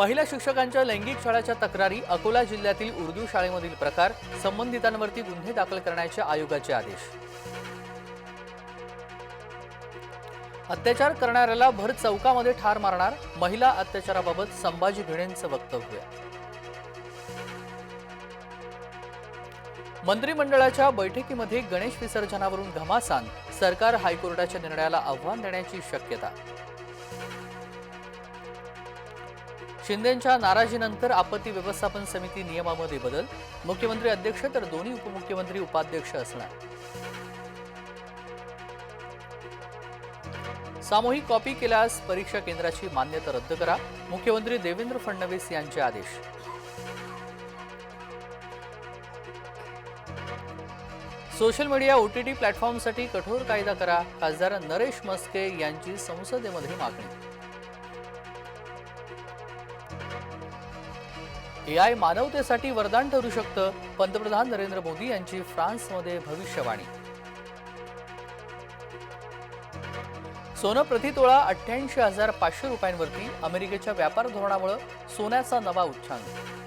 महिला शिक्षकांच्या लैंगिक छळाच्या तक्रारी, अकोला जिल्ह्यातील उर्दू शाळेमधील प्रकार, संबंधितांवरती गुन्हे दाखल करण्याचे आयोगाचे आदेश। अत्याचार करणाऱ्याला भर चौकामध्ये ठार मारणार, महिला अत्याचाराबाबत संभाजी भिडेंचं वक्तव्य। मंत्रिमंडळाच्या बैठकीमध्ये गणेश विसर्जनावरून घमासान, सरकार हायकोर्टाच्या निर्णयाला आव्हान देण्याची शक्यता। शिंदेंच्या नाराजीनंतर आपत्ती व्यवस्थापन समिती नियमामध्ये बदल, मुख्यमंत्री अध्यक्ष तर दोन्ही उपमुख्यमंत्री उपाध्यक्ष असणार। सामूहिक कॉपी केल्यास परीक्षा केंद्राची मान्यता रद्द करा, मुख्यमंत्री देवेंद्र फडणवीस यांचे आदेश। सोशल मीडिया OTT प्लॅटफॉर्मसाठी कठोर कायदा करा, खासदार नरेश मस्के यांची संसदेमध्ये मागणी। AI मानवतेसाठी वरदान ठरू शकतं, पंतप्रधान नरेंद्र मोदी यांची फ्रान्समध्ये भविष्यवाणी। सोनं प्रतितोळा 88,500 रुपयांवरती, अमेरिकेच्या व्यापार धोरणामुळे सोन्याचा नवा उच्चांक।